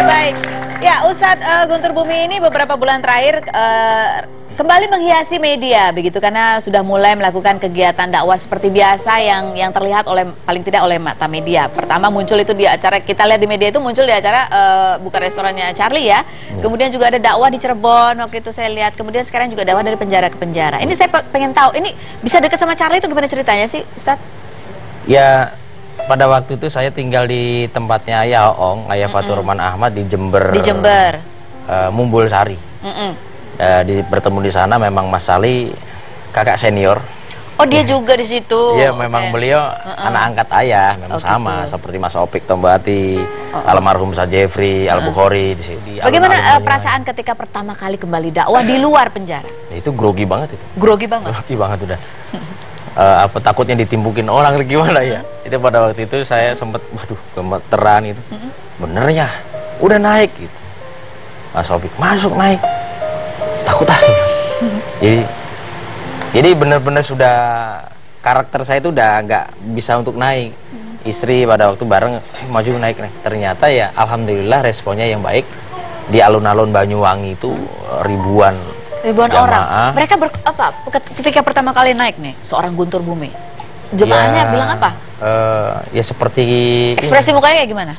baik. Ya, Ustadz Guntur Bumi ini beberapa bulan terakhir kembali menghiasi media begitu, karena sudah mulai melakukan kegiatan dakwah seperti biasa yang terlihat oleh paling tidak oleh mata media. Pertama muncul itu di acara, kita lihat di media itu muncul di acara buka restorannya Charlie ya. Kemudian juga ada dakwah di Cirebon waktu itu saya lihat. Kemudian sekarang juga dakwah dari penjara ke penjara. Ini saya pengen tahu, ini bisa dekat sama Charlie itu gimana ceritanya sih, Ustadz? Ya, pada waktu itu saya tinggal di tempatnya Ayah Ong, Ayah Fatur Rahman Ahmad di Jember. Di Jember. Mumbul Sari. Bertemu di sana memang Mas Sali kakak senior. Oh, dia juga di situ. Iya, memang beliau anak angkat ayah, memang sama gitu. Seperti Mas Opik Tombati, almarhum Sa Jeffrey, Al-Bukhari di sini. Bagaimana perasaan ketika pertama kali kembali dakwah di luar penjara? Itu grogi banget itu. Grogi banget. Grogi banget udah. Apa takutnya ditimbukin orang gimana ya? Itu pada waktu itu saya sempat, waduh, gemeteran itu. Bener ya, udah naik gitu. Mas Opik masuk naik. Takut ah. Jadi benar-benar sudah karakter saya itu udah nggak bisa untuk naik. Istri pada waktu bareng maju naik nih. Ternyata ya alhamdulillah responnya yang baik. Di alun-alun Banyuwangi itu ribuan orang. Mereka ketika pertama kali naik nih, seorang Guntur Bumi, jemaahnya bilang apa? Ya seperti ekspresi mukanya kayak gimana?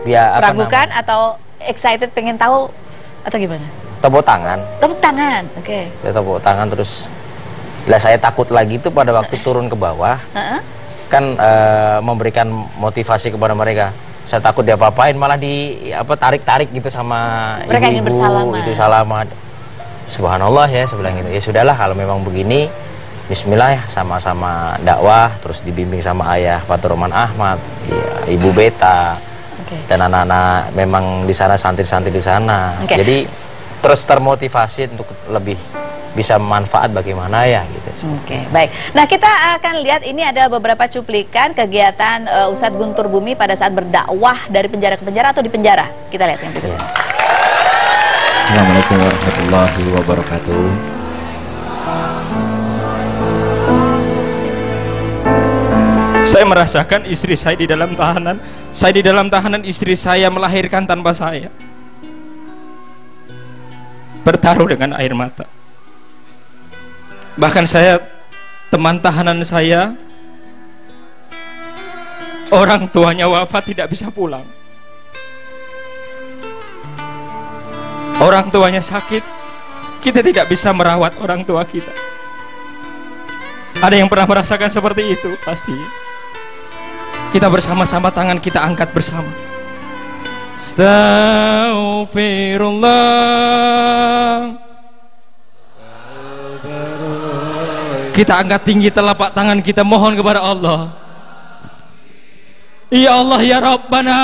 Ya, meragukan atau excited, pengen tahu atau gimana? Tepuk tangan. Tepuk tangan, oke. Ya, tepuk tangan terus. Lah saya takut lagi itu pada waktu turun ke bawah, kan memberikan motivasi kepada mereka. Saya takut dia apa-apain, malah tarik-tarik gitu sama mereka ingin bersalaman. Itu salaman. Subhanallah ya, sebelah gitu. Ya sudahlah kalau memang begini, bismillah ya, sama-sama dakwah, terus dibimbing sama Ayah Fatur Rahman Ahmad, ya, Ibu Beta, dan anak-anak memang di sana, santri-santri di sana. Jadi terus termotivasi untuk lebih bisa manfaat bagaimana ya gitu. Baik. Nah, kita akan lihat ini ada beberapa cuplikan kegiatan Ustadz Guntur Bumi pada saat berdakwah dari penjara ke penjara atau di penjara. Kita lihat yang berikut. Assalamualaikum warahmatullahi wabarakatuh. Saya merasakan istri saya di dalam tahanan. Saya di dalam tahanan, istri saya melahirkan tanpa saya. Bertaruh dengan air mata. Bahkan saya, teman tahanan saya, orang tuanya wafat tidak bisa pulang. Orang tuanya sakit, kita tidak bisa merawat orang tua kita. Ada yang pernah merasakan seperti itu? Pasti. Kita bersama-sama, tangan kita angkat bersama. Astaghfirullah. Kita angkat tinggi telapak tangan kita, mohon kepada Allah. Ya Allah ya Rabbana,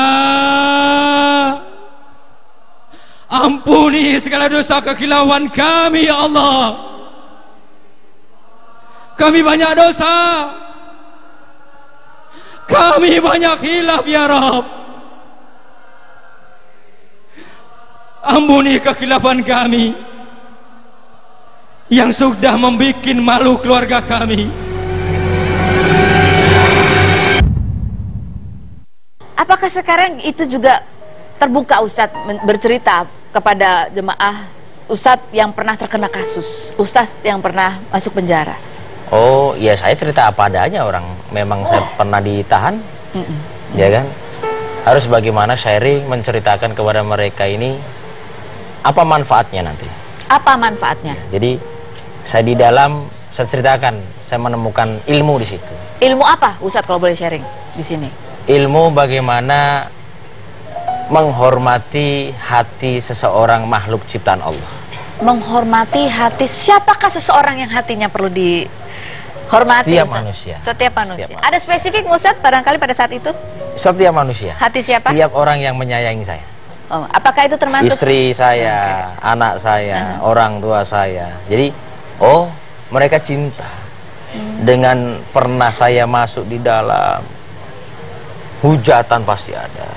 ampuni segala dosa kekilauan kami ya Allah. Kami banyak dosa, kami banyak hilaf ya Rabb. Ampuni kekhilafan kami yang sudah membuat malu keluarga kami. Apakah sekarang itu juga terbuka Ustadz bercerita kepada jemaah, Ustadz yang pernah terkena kasus, Ustadz yang pernah masuk penjara? Oh ya, saya cerita apa adanya orang. Memang saya pernah ditahan, ya kan. Harus bagaimana sharing, menceritakan kepada mereka ini apa manfaatnya nanti. Apa manfaatnya? Jadi saya di dalam, saya ceritakan, saya menemukan ilmu di situ. Ilmu apa, Ustadz, kalau boleh sharing di sini? Ilmu bagaimana menghormati hati seseorang makhluk ciptaan Allah. Menghormati hati, siapakah seseorang yang hatinya perlu dihormati? Setiap manusia. Setiap manusia. Ada spesifik, Ustadz, barangkali pada saat itu? Setiap manusia. Hati siapa? Setiap orang yang menyayangi saya. Oh, apakah itu termasuk istri saya, anak saya, orang tua saya. Jadi, oh, mereka cinta. Dengan pernah saya masuk di dalam, hujatan pasti ada,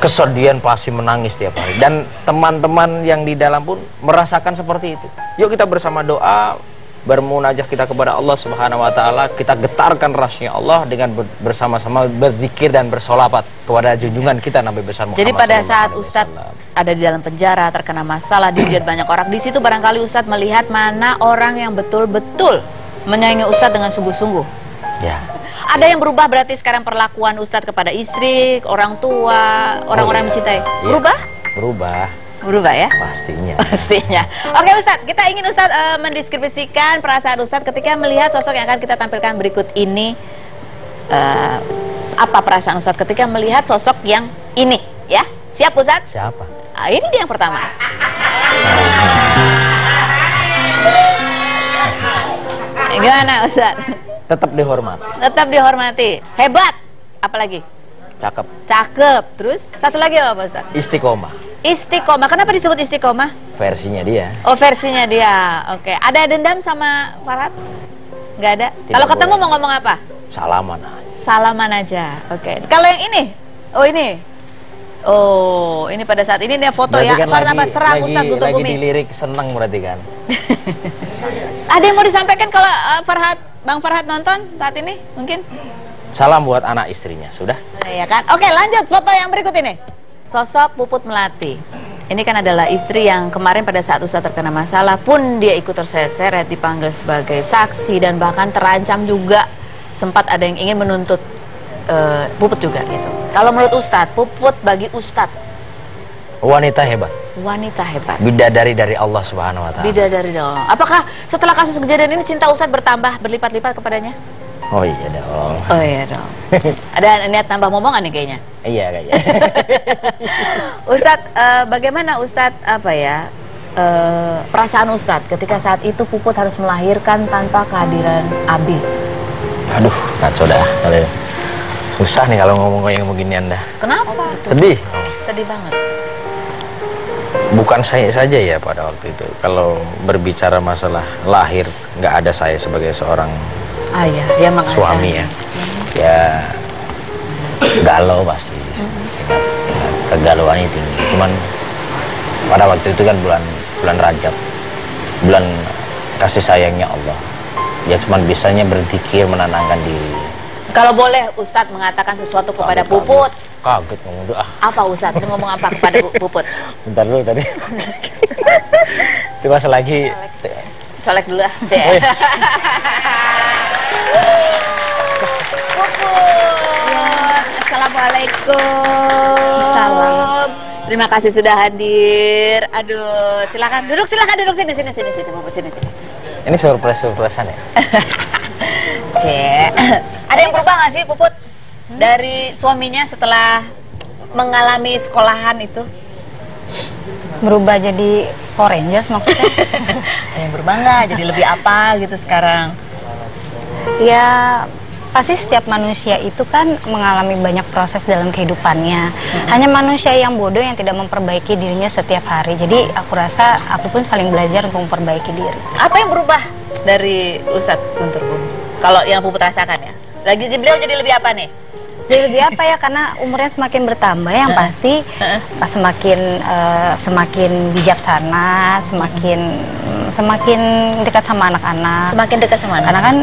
kesedihan pasti menangis tiap hari. Dan teman-teman yang di dalam pun merasakan seperti itu. Yuk kita bersama doa, bermunajah kita kepada Allah Subhanahu wa taala, kita getarkan rasnya Allah dengan bersama-sama berzikir dan bersolapat kepada junjungan kita Nabi besar Muhammad. Jadi pada saat Ustadz ada di dalam penjara, terkena masalah, dilihat banyak orang, di situ barangkali Ustadz melihat mana orang yang betul-betul menyayangi Ustadz dengan sungguh-sungguh. Ya. Ada yang berubah berarti sekarang perlakuan Ustadz kepada istri, orang tua, orang-orang yang mencintai. Berubah? Berubah. Berubah ya? Pastinya. Pastinya. Oke Ustadz, kita ingin Ustadz mendeskripsikan perasaan Ustadz ketika melihat sosok yang akan kita tampilkan berikut ini. Apa perasaan Ustadz ketika melihat sosok yang ini? Ya, siap Ustadz? Siapa? Ini dia yang pertama. Gimana Ustadz? Tetap dihormati. Tetap dihormati. Hebat. Apalagi? Cakep. Cakep. Terus satu lagi apa Ustadz? Istiqomah. Istiqomah. Kenapa disebut istiqomah? Versinya dia. Oh, versinya dia. Oke. Ada dendam sama Farhad? Nggak ada. Kalau ketemu mau ngomong apa? Salaman aja. Salaman aja. Oke. Kalau yang ini? Oh, ini. Oh, ini pada saat ini dia foto berarti ya. Kan apa serang Ustadz Guntur Bumi. Lagi dilirik seneng berarti kan. Ada yang mau disampaikan kalau Bang Farhad nonton saat ini? Mungkin? Salam buat anak istrinya, sudah? Iya kan? Oke, lanjut foto yang berikut ini. Sosok Puput Melati. Ini kan adalah istri yang kemarin pada saat Ustadz terkena masalah pun dia ikut terseret-seret, dipanggil sebagai saksi dan bahkan terancam juga. Sempat ada yang ingin menuntut Puput juga gitu. Kalau menurut Ustadz, Puput bagi Ustadz wanita hebat. Wanita hebat. Bidadari dari Allah Subhanahu wa taala. Bidadari dari Allah. Apakah setelah kasus kejadian ini cinta Ustadz bertambah berlipat-lipat kepadanya? Oh iya dong. Oh iya dong. Ada niat nambah momongan nih kayaknya. Iya kayaknya. Ustadz, bagaimana Ustadz perasaan Ustadz ketika saat itu Puput harus melahirkan tanpa kehadiran Abi? Aduh, kacau dah. Susah nih kalau ngomong kayak beginian dah. Kenapa? Sedih. Sedih banget. Bukan saya saja ya pada waktu itu. Kalau berbicara masalah lahir, nggak ada saya sebagai seorang ayah, ya suami ya. Ya galau pasti. Kegalauannya tinggi. Cuman pada waktu itu kan bulan Rajab, bulan kasih sayangnya Allah. Ya cuman bisanya berzikir, menenangkan diri. Kalau boleh Ustadz mengatakan sesuatu kepada Puput. Kaget ngomong doa. Apa Ustadz? Itu ngomong apa kepada Puput? Bentar dulu tadi. Itu pas lagi. Colek dulu ah. Puput. Assalamualaikum. Salam. Terima kasih sudah hadir. Aduh, silakan duduk sini Puput sini. Ini surprise-surprisean ya? Ada yang berubah nggak sih Puput dari suaminya setelah mengalami sekolahan itu? Berubah jadi Power Rangers maksudnya? Ada yang berubah nggak? Jadi lebih apa gitu sekarang? Ya pasti setiap manusia itu kan mengalami banyak proses dalam kehidupannya. Hanya manusia yang bodoh yang tidak memperbaiki dirinya setiap hari. Jadi aku rasa aku pun saling belajar untuk memperbaiki diri. Apa yang berubah dari Ustadz Guntur Bumi? Kalau yang Puput rasakan ya, beliau jadi lebih apa nih? Jadi lebih apa ya, karena umurnya semakin bertambah yang pasti semakin bijaksana, semakin dekat sama anak-anak. Semakin dekat sama anak. Karena kan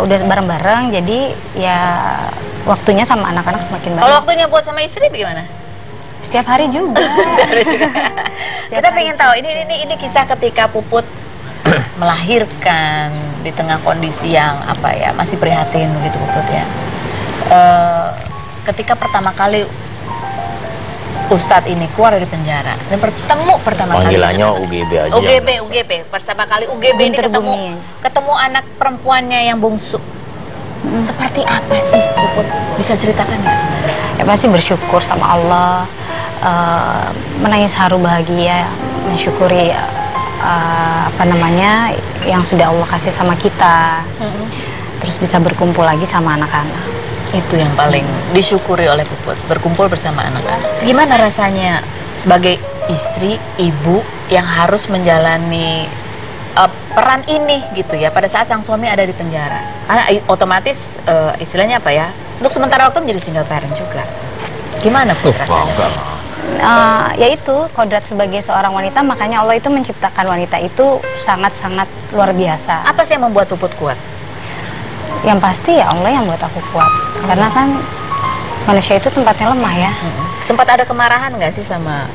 udah bareng-bareng, jadi ya waktunya sama anak-anak semakin banyak. Kalau waktunya buat sama istri bagaimana? Setiap hari juga. Kita pengen tahu ini kisah ketika Puput melahirkan di tengah kondisi yang apa ya, masih prihatin begitu Puput ya. Ketika pertama kali Ustadz ini keluar dari penjara dan bertemu pertama kali panggilannya UGB aja. UGB pertama kali UGB ini ketemu anak perempuannya yang bungsu. Seperti apa sih Puput? Bisa ceritakan nggak? Ya pasti bersyukur sama Allah, menangis haru bahagia, mensyukuri yang sudah Allah kasih sama kita. Terus bisa berkumpul lagi sama anak-anak. Itu yang paling disyukuri oleh Puput, berkumpul bersama anak-anak. Gimana rasanya sebagai istri, ibu yang harus menjalani peran ini gitu ya pada saat sang suami ada di penjara? Karena otomatis istilahnya apa ya, untuk sementara waktu menjadi single parent juga. Gimana Put rasanya? yaitu kodrat sebagai seorang wanita, makanya Allah itu menciptakan wanita itu sangat-sangat luar biasa. Apa sih yang membuat Puput kuat? Yang pasti ya Allah yang buat aku kuat, karena kan manusia itu tempatnya lemah ya. Sempat ada kemarahan nggak sih sama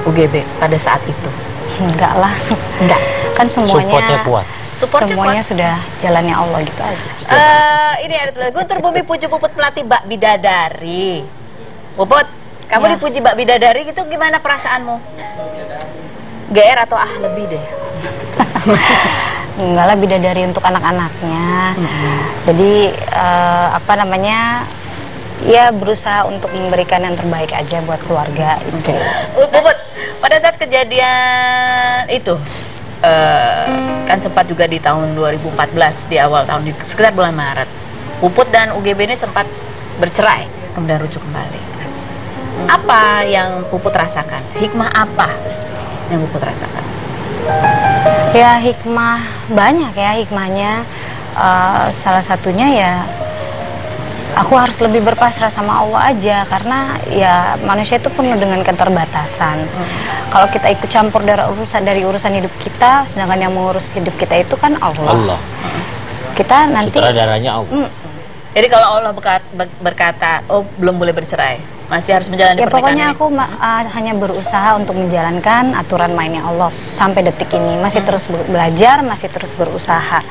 UGB pada saat itu? Enggak lah, enggak. Kan semuanya Supportnya kuat. semuanya sudah jalannya Allah gitu aja. Ini ada tulisan, Guntur Bumi puji Puput pelatih Mbak Bidadari. Puput, kamu Ya. dipuji Mbak Bidadari gitu, gimana perasaanmu? GR atau lebih deh? Enggak lah, bidadari untuk anak-anaknya. Jadi apa namanya, ya berusaha untuk memberikan yang terbaik aja buat keluarga itu. Puput, pada saat kejadian itu kan sempat juga di tahun 2014, di awal tahun, di sekitar bulan Maret, Puput dan UGB ini sempat bercerai, kemudian rujuk kembali. Apa yang Puput rasakan? Hikmah apa yang Puput rasakan? Ya hikmah banyak ya hikmahnya. Salah satunya ya aku harus lebih berpasrah sama Allah aja, karena ya manusia itu penuh dengan keterbatasan. Kalau kita ikut campur dari urusan hidup kita, sedangkan yang mengurus hidup kita itu kan Allah. Kita nanti Sutradaranya Allah. Jadi kalau Allah berkata, oh belum boleh bercerai, masih harus menjalani ya pernikahan pokoknya ini. aku hanya berusaha untuk menjalankan aturan mainnya Allah sampai detik ini. Masih terus belajar, masih terus berusaha.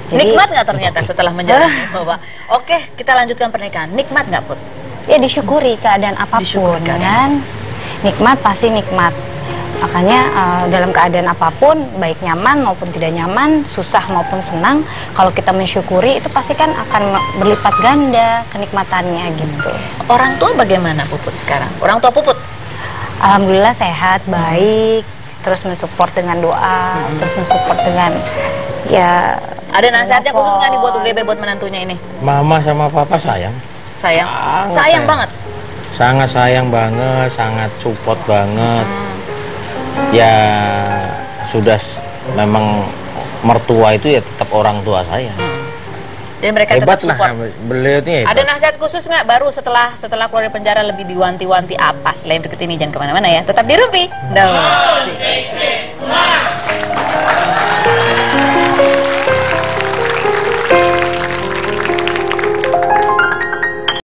Jadi, Nikmat nggak ternyata setelah menjalani bahwa oke, kita lanjutkan pernikahan. Nikmat nggak, Put? ya disyukuri keadaan apapun Disyukuri keadaan. kan. Nikmat pasti nikmat. Makanya dalam keadaan apapun, baik nyaman maupun tidak nyaman, susah maupun senang, kalau kita mensyukuri itu pasti kan akan berlipat ganda kenikmatannya gitu. Orang tua bagaimana Puput sekarang? Orang tua Puput? Alhamdulillah sehat, baik, terus mensupport dengan doa, terus mensupport dengan ya. Ada nasihatnya telepon. khusus nggak nih buat UGB, buat menantunya ini? Mama sama papa sayang. Sayang? Sangat Sayang banget? Sangat sayang banget, sangat support banget. Ya sudah memang mertua itu ya tetap orang tua saya. Jadi mereka Hebat tetap lah, support. beliau itu hebat. Ada nasihat khusus nggak baru setelah keluar dari penjara lebih diwanti-wanti apa selain deket ini? Jangan kemana-mana ya, tetap di Rumpi. Dah.